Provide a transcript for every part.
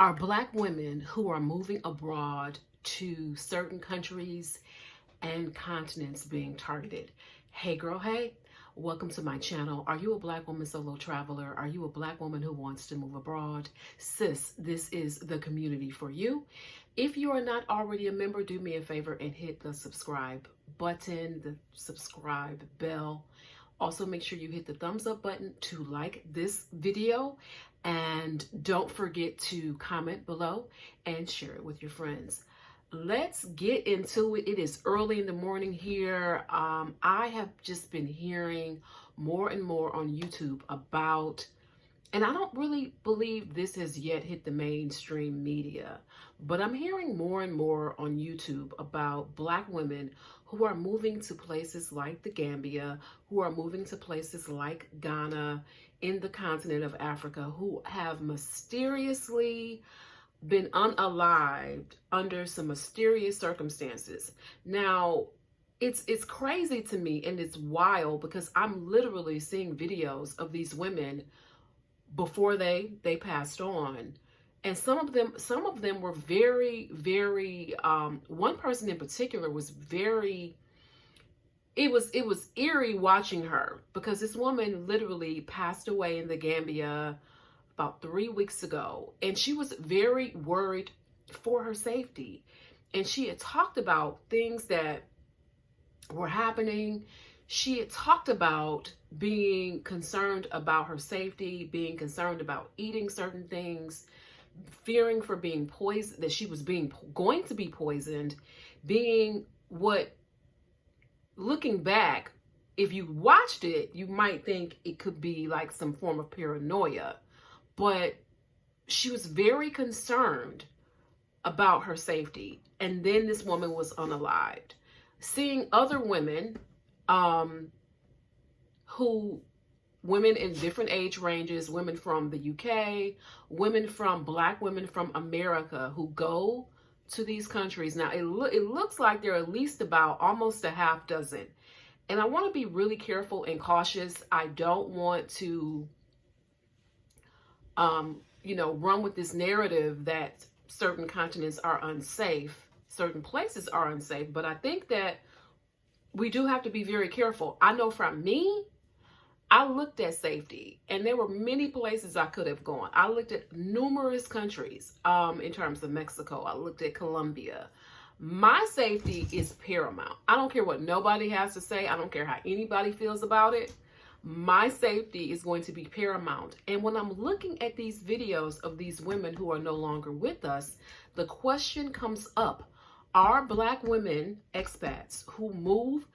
Are Black women who are moving abroad to certain countries and continents being targeted? Hey girl, hey, welcome to my channel. Are you a Black woman solo traveler? Are you a Black woman who wants to move abroad? Sis, this is the community for you. If you are not already a member, do me a favor and hit the subscribe button, the subscribe bell. Also, make sure you hit the thumbs up button to like this video, and don't forget to comment below and share it with your friends. Let's get into it. It is early in the morning here. I have just been hearing more and more on YouTube about, and I don't really believe this has yet hit the mainstream media, but I'm hearing more and more on YouTube about Black women who are moving to places like the Gambia, who are moving to places like Ghana in the continent of Africa, who have mysteriously been unalived under some mysterious circumstances. Now, it's crazy to me, and it's wild because I'm literally seeing videos of these women before they passed on, and some of them were very one person in particular was very, it was eerie watching her, because this woman literally passed away in the Gambia about 3 weeks ago, and she was very worried for her safety, and she had talked about things that were happening. She had talked about being concerned about her safety, being concerned about eating certain things, fearing for being poisoned, that she was going to be poisoned, being what, looking back, if you watched it, you might think it could be like some form of paranoia, but she was very concerned about her safety. And then this woman was unalived. Seeing other women, women in different age ranges, women from the UK, Black women from America who go to these countries. Now, it looks like there are at least about almost a half dozen. And I want to be really careful and cautious. I don't want to, run with this narrative that certain continents are unsafe, certain places are unsafe. But I think that we do have to be very careful. I know from me, I looked at safety, and there were many places I could have gone. I looked at numerous countries in terms of Mexico. I looked at Colombia. My safety is paramount. I don't care what nobody has to say. I don't care how anybody feels about it. My safety is going to be paramount. And when I'm looking at these videos of these women who are no longer with us, the question comes up: are Black women expats who move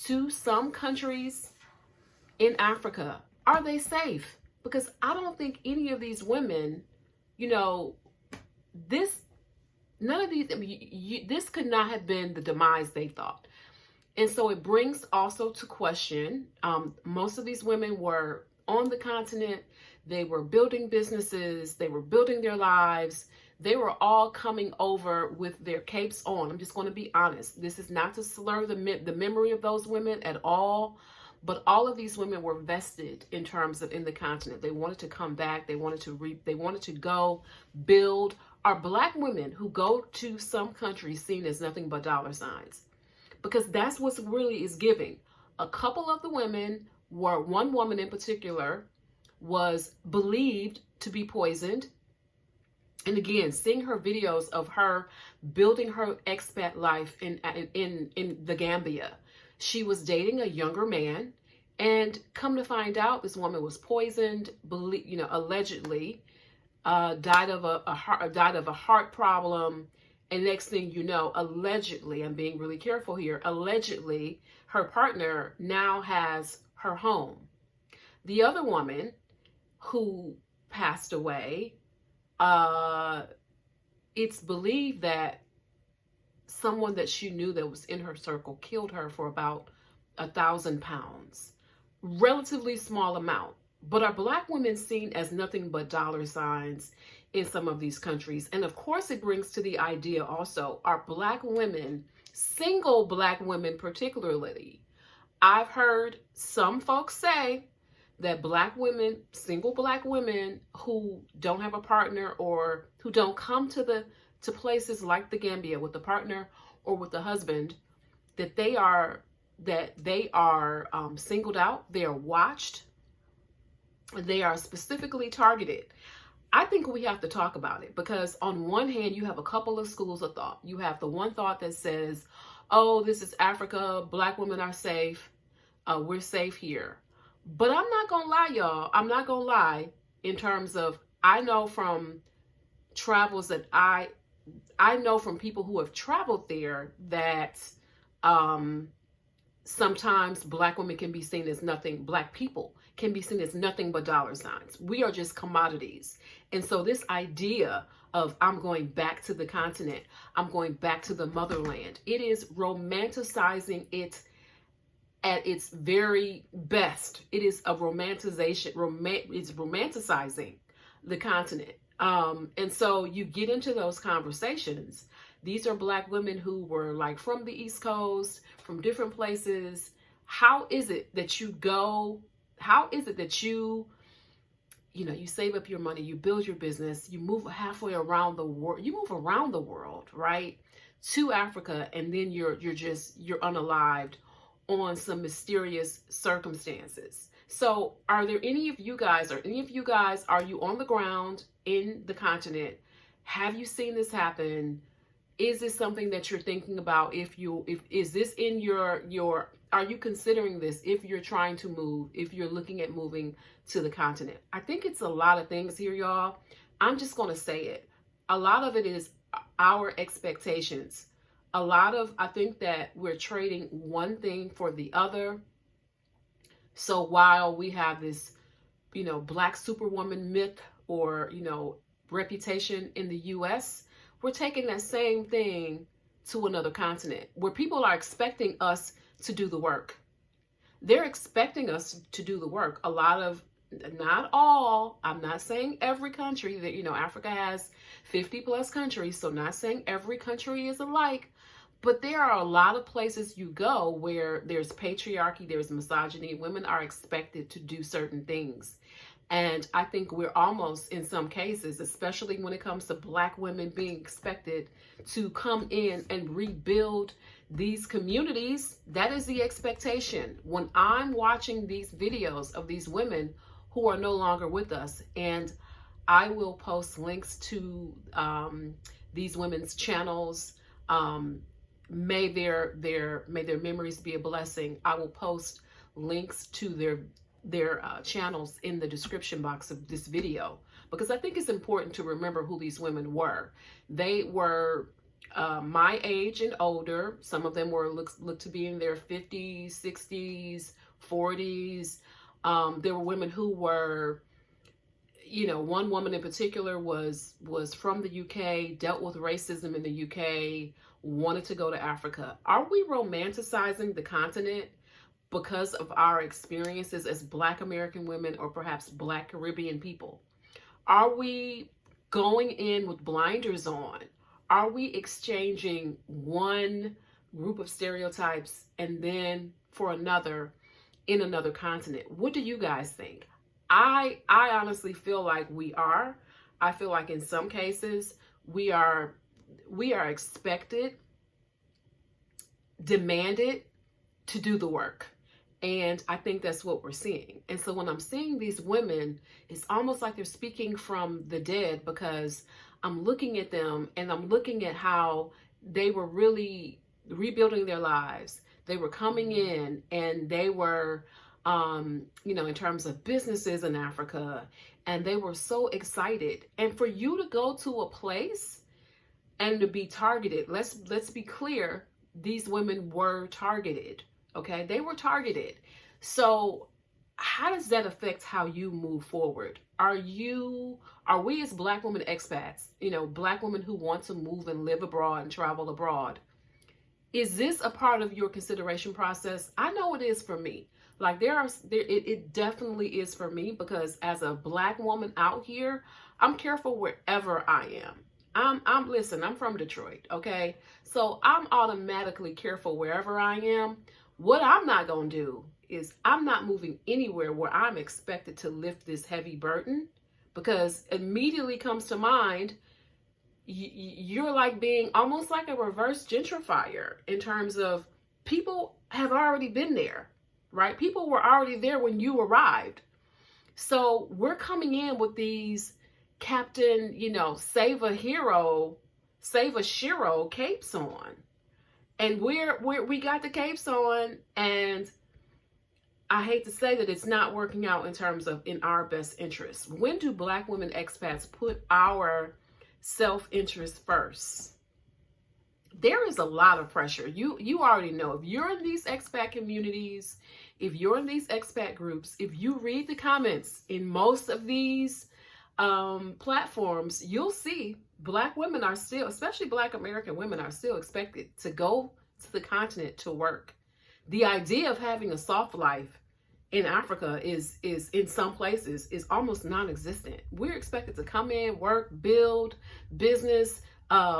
to some countries in Africa, are they safe? Because I don't think any of these women, this could not have been the demise they thought. And so it brings also to question, most of these women were on the continent, they were building businesses, they were building their lives, they were all coming over with their capes on. I'm just going to be honest. This is not to slur the memory of those women at all. But all of these women were vested in terms of in the continent. They wanted to come back. They wanted to go build. Are Black women who go to some countries seen as nothing but dollar signs? Because that's what's really is giving. A couple of the women one woman in particular was believed to be poisoned. And again, seeing her videos of her building her expat life in the Gambia. She was dating a younger man, and come to find out, this woman was poisoned, allegedly, died of a heart problem. And next thing you know, allegedly, I'm being really careful here, allegedly, her partner now has her home. The other woman who passed away, it's believed that someone that she knew that was in her circle killed her for about 1,000 pounds. Relatively small amount. But are Black women seen as nothing but dollar signs in some of these countries? And of course, it brings to the idea also, are Black women, single Black women particularly, I've heard some folks say that black women, single black women who don't have a partner or who don't come to places like the Gambia with a partner or with a husband, that they are singled out, they are watched, they are specifically targeted. I think we have to talk about it because on one hand, you have a couple of schools of thought. You have the one thought that says, oh, this is Africa, black women are safe, we're safe here. But I'm not gonna lie, y'all. I'm not gonna lie in terms of, I know from travels that I know from people who have traveled there that sometimes black women can be seen as nothing, black people can be seen as nothing but dollar signs. We are just commodities. And so this idea of I'm going back to the continent, I'm going back to the motherland, it is romanticizing it at its very best. It is a romanticization, it's romanticizing the continent. And so you get into those conversations. These are black women who were like from the East Coast, from different places. How is it that you go? How is it that you save up your money, you build your business, you move halfway around the world, you move around the world, right? To Africa, and then you're unalived on some mysterious circumstances. So are there any of you guys, are you on the ground in the continent? Have you seen this happen? Is this something that you're thinking about? Is this in your are you considering this if you're trying to move, if you're looking at moving to the continent? I think it's a lot of things here, y'all. I'm just going to say it. A lot of it is our expectations. I think that we're trading one thing for the other. So while we have this, black superwoman myth or, reputation in the US, we're taking that same thing to another continent where people are expecting us to do the work. They're expecting us to do the work. A lot of, not all, I'm not saying every country that, Africa has 50 plus countries. So not saying every country is alike, but there are a lot of places you go where there's patriarchy, there's misogyny. Women are expected to do certain things. And I think we're almost, in some cases, especially when it comes to black women, being expected to come in and rebuild these communities. That is the expectation. When I'm watching these videos of these women who are no longer with us, and I will post links to these women's channels. May their memories be a blessing. I will post links to their channels in the description box of this video, because I think it's important to remember who these women were. They were my age and older. Some of them were looked to be in their 50s, 60s, 40s. There were women who were, one woman in particular was from the UK, dealt with racism in the UK, wanted to go to Africa. Are we romanticizing the continent because of our experiences as Black American women or perhaps Black Caribbean people? Are we going in with blinders on? Are we exchanging one group of stereotypes and then for another in another continent? What do you guys think? I honestly feel like we are. I feel like in some cases we are expected, demanded to do the work. And I think that's what we're seeing. And so when I'm seeing these women, it's almost like they're speaking from the dead, because I'm looking at them and I'm looking at how they were really rebuilding their lives. They were coming in and they were, in terms of businesses in Africa, and they were so excited. And for you to go to a place and to be targeted, let's be clear, these women were targeted. Okay, they were targeted. So how does that affect how you move forward? Are we as Black women expats, Black women who want to move and live abroad and travel abroad, is this a part of your consideration process? I know it is for me. Like it definitely is for me, because as a Black woman out here, I'm careful wherever I am. I'm from Detroit, okay? So I'm automatically careful wherever I am. What I'm not going to do is I'm not moving anywhere where I'm expected to lift this heavy burden, because immediately comes to mind, you're like being almost like a reverse gentrifier in terms of people have already been there, right? People were already there when you arrived. So we're coming in with these Captain, save a hero, save a Shiro capes on. And we got the capes on, and I hate to say that it's not working out in terms of in our best interest. When do Black women expats put our self-interest first? There is a lot of pressure. You already know, if you're in these expat communities, if you're in these expat groups, if you read the comments in most of these platforms, you'll see Black women are still, especially Black American women, are still expected to go to the continent to work. The idea of having a soft life in Africa is in some places is almost non-existent. We're expected to come in, work, build business,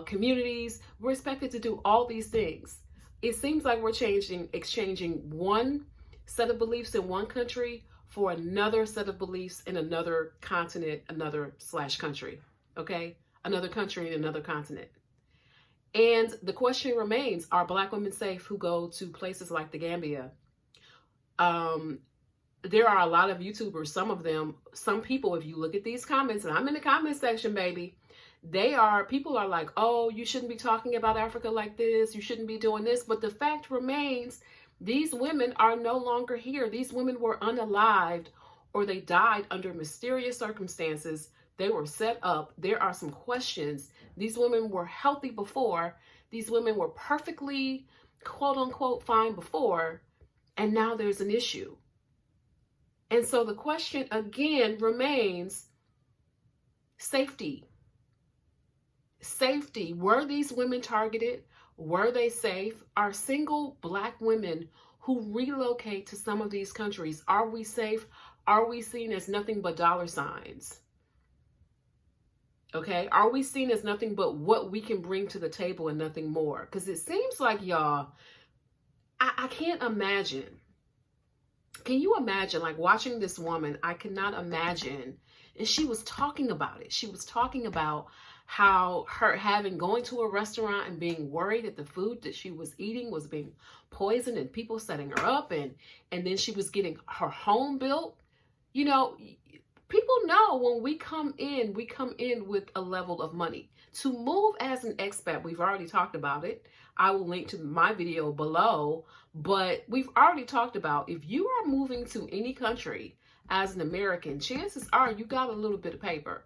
communities. We're expected to do all these things. It seems like we're exchanging one set of beliefs in one country for another set of beliefs in another continent, another / country, okay? Another country and another continent. And the question remains, are Black women safe who go to places like the Gambia? There are a lot of YouTubers, some people, if you look at these comments, and I'm in the comment section, baby, people are like, oh, you shouldn't be talking about Africa like this. You shouldn't be doing this. But the fact remains, these women are no longer here. These women were unalived, or they died under mysterious circumstances. They were set up. There are some questions. These women were healthy before. These women were perfectly, quote unquote, fine before. And now there's an issue. And so the question again remains, safety. Safety. Were these women targeted? Were they safe? Are single Black women who relocate to some of these countries, are we safe? Are we seen as nothing but dollar signs? Okay, are we seen as nothing but what we can bring to the table and nothing more? Because it seems like, y'all, I can't imagine. Can you imagine, like, watching this woman? I cannot imagine. And she was talking about it. She was talking about how going to a restaurant and being worried that the food that she was eating was being poisoned and people setting her up. And then she was getting her home built. People know when we come in with a level of money. To move as an expat, we've already talked about it. I will link to my video below, but we've already talked about, if you are moving to any country as an American, chances are you got a little bit of paper,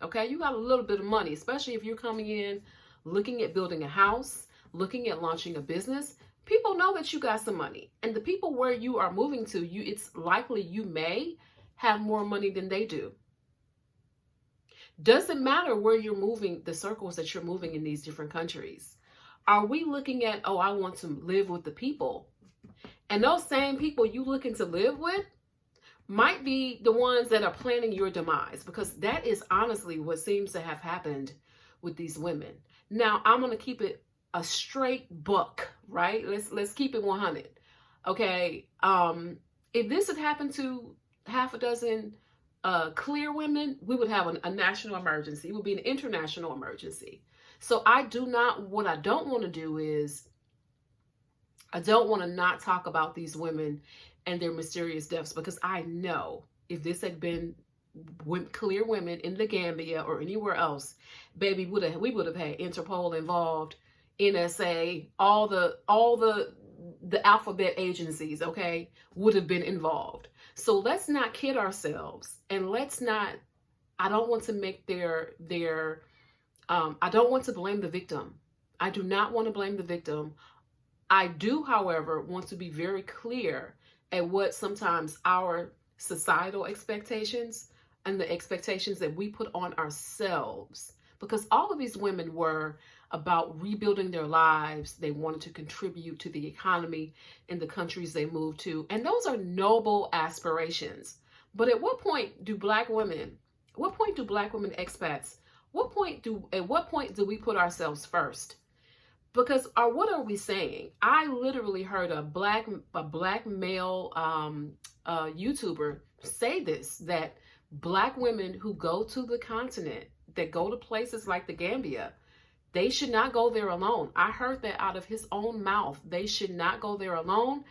okay? You got a little bit of money, especially if you're coming in looking at building a house, looking at launching a business. People know that you got some money, and the people where you are moving to, it's likely you may have more money than they do. Doesn't matter where you're moving, the circles that you're moving in these different countries. Are we looking at, oh, I want to live with the people? And those same people you looking to live with might be the ones that are planning your demise, because that is honestly what seems to have happened with these women. Now, I'm going to keep it a straight buck, right? Let's keep it 100. Okay. If this had happened to half a dozen clear women, we would have a national emergency. It would be an international emergency. So what I don't want to do is, I don't want to not talk about these women and their mysterious deaths, because I know if this had been clear women in the Gambia or anywhere else, baby, we would have had Interpol involved, NSA, all the alphabet agencies, okay, would have been involved. So let's not kid ourselves, and I don't want to make I don't want to blame the victim. I do not want to blame the victim. I do, however, want to be very clear at what sometimes our societal expectations and the expectations that we put on ourselves, because all of these women were about rebuilding their lives. They wanted to contribute to the economy in the countries they moved to. And those are noble aspirations. But at what point do Black women expats, at what point do we put ourselves first? Because what are we saying? I literally heard a black male YouTuber say this, that black women who go to the continent, that go to places like the Gambia, they should not go there alone. I heard that out of his own mouth. They should not go there alone.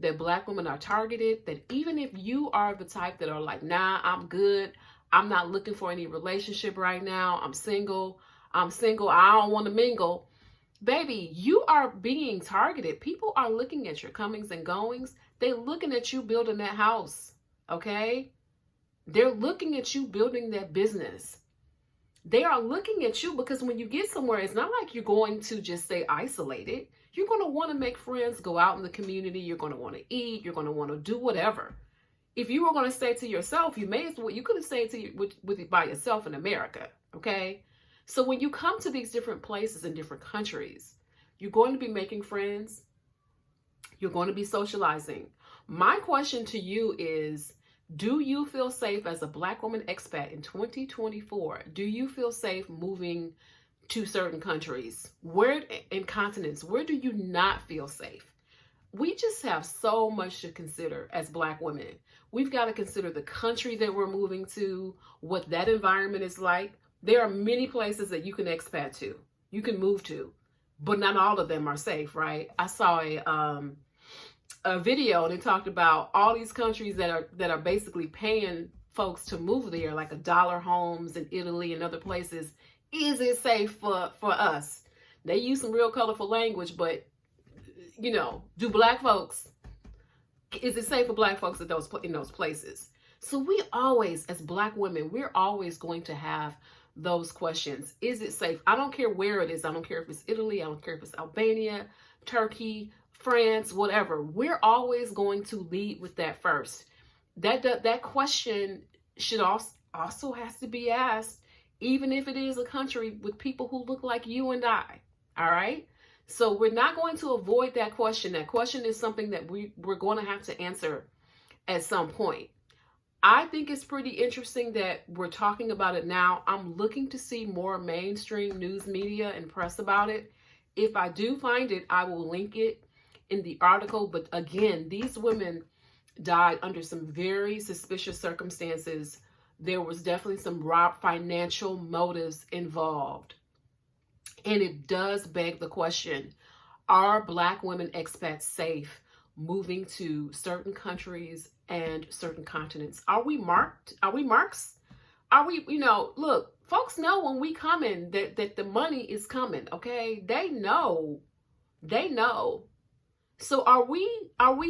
That black women are targeted. That even if you are the type that are like, nah, I'm good, I'm not looking for any relationship right now, I'm single, I don't want to mingle. Baby, you are being targeted. People are looking at your comings and goings. They're looking at you building that house, okay? They're looking at you building that business. They are looking at you because when you get somewhere, it's not like you're going to just stay isolated. You're going to want to make friends, go out in the community. You're going to want to eat. You're going to want to do whatever. If you were going to stay to yourself, you may as well, you could have stayed by yourself in America, okay? So when you come to these different places in different countries, you're going to be making friends. You're going to be socializing. My question to you is, do you feel safe as a black woman expat in 2024? Do you feel safe moving to certain countries? Where in continents, where do you not feel safe? We just have so much to consider as black women. We've got to consider the country that we're moving to, what that environment is like. There are many places that you can expat to, you can move to, but not all of them are safe, right? I saw a video and it talked about all these countries that are basically paying folks to move there, like $1 homes in Italy and other places. Is it safe for us? They use some real colorful language, but you know, is it safe for black folks in those places? So we always, as black women, we're always going to have those questions. Is it safe? I don't care where it is. I don't care if it's Italy. I don't care if it's Albania, Turkey, France, whatever. We're always going to lead with that first. That question should also has to be asked, even if it is a country with people who look like you and I. All right. So we're not going to avoid that question. That question is something that we're going to have to answer at some point. I think it's pretty interesting that we're talking about it now. I'm looking to see more mainstream news media and press about it. If I do find it, I will link it in the article. But again, these women died under some very suspicious circumstances. There was definitely some financial motives involved. And it does beg the question, are black women expats safe moving to certain countries and certain continents? Are we marked? Are we marks? Are we, look, folks know when we coming that the money is coming, okay? They know. So are we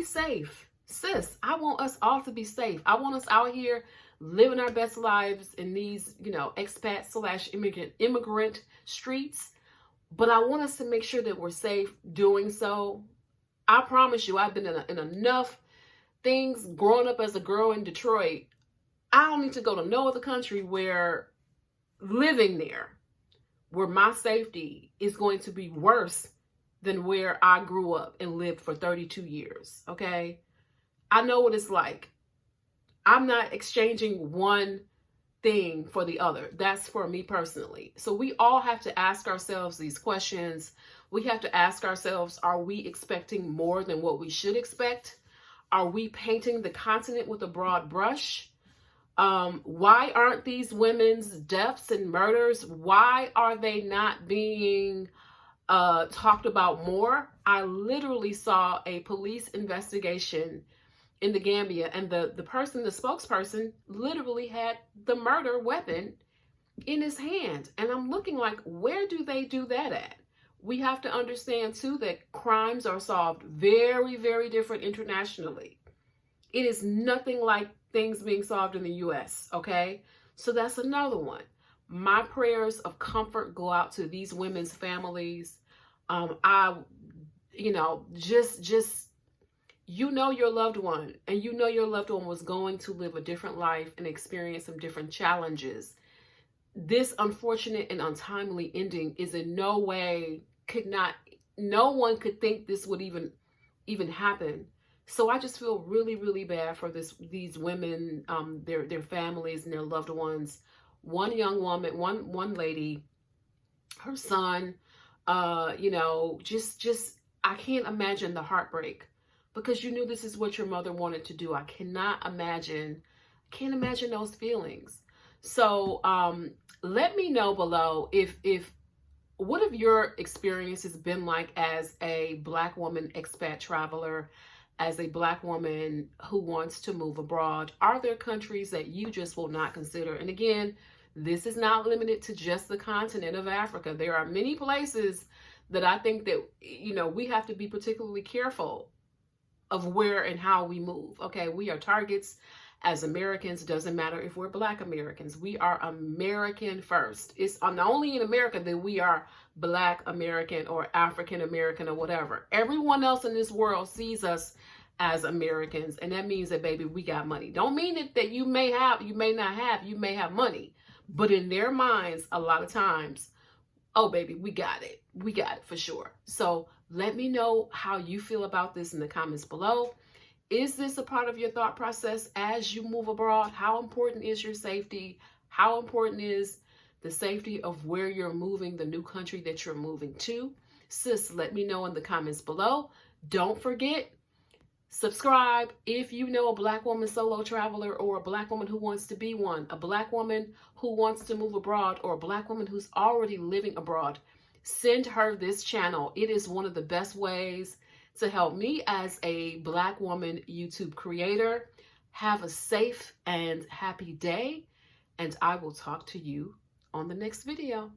safe? Sis, I want us all to be safe. I want us out here living our best lives in these, expat/immigrant streets. But I want us to make sure that we're safe doing so. I promise you, I've been in enough things growing up as a girl in Detroit. I don't need to go to no other country where living there, where my safety is going to be worse than where I grew up and lived for 32 years, okay? I know what it's like. I'm not exchanging one thing for the other. That's for me personally. So we all have to ask ourselves these questions. We have to ask ourselves, are we expecting more than what we should expect? Are we painting the continent with a broad brush? Why aren't these women's deaths and murders, why are they not being talked about more? I literally saw a police investigation in the Gambia, and the spokesperson literally had the murder weapon in his hand. And I'm looking like, where do they do that at? We have to understand too that crimes are solved very, very different internationally. It is nothing like things being solved in the US, okay? So that's another one. My prayers of comfort go out to these women's families. Your loved one, and your loved one was going to live a different life and experience some different challenges. This unfortunate and untimely ending is in no way, no one could think this would even happen. So I just feel really, really bad for these women, their families and their loved ones. One young woman, one lady, her son You know, just I can't imagine the heartbreak because you knew this is what your mother wanted to do. I can't imagine those feelings. So let me know below if what have your experiences been like as a Black woman expat traveler, as a Black woman who wants to move abroad? Are there countries that you just will not consider? And again, this is not limited to just the continent of Africa. There are many places that I think that, you know, we have to be particularly careful of where and how we move. Okay, we are targets as Americans. It doesn't matter if we're Black Americans. We are American first. It's only in America that we are Black American or African American or whatever. Everyone else in this world sees us as Americans, and that means that, baby, we got money. Don't mean that you may have money, but in their minds, a lot of times, oh, baby, we got it. We got it for sure. So let me know how you feel about this in the comments below. Is this a part of your thought process as you move abroad? How important is your safety? How important is the safety of where you're moving, the new country that you're moving to? Sis, let me know in the comments below. Don't forget, subscribe if you know a Black woman solo traveler or a Black woman who wants to be one, a Black woman who wants to move abroad, or a Black woman who's already living abroad. Send her this channel. It is one of the best ways to help me as a Black woman YouTube creator. Have a safe and happy day, and I will talk to you on the next video.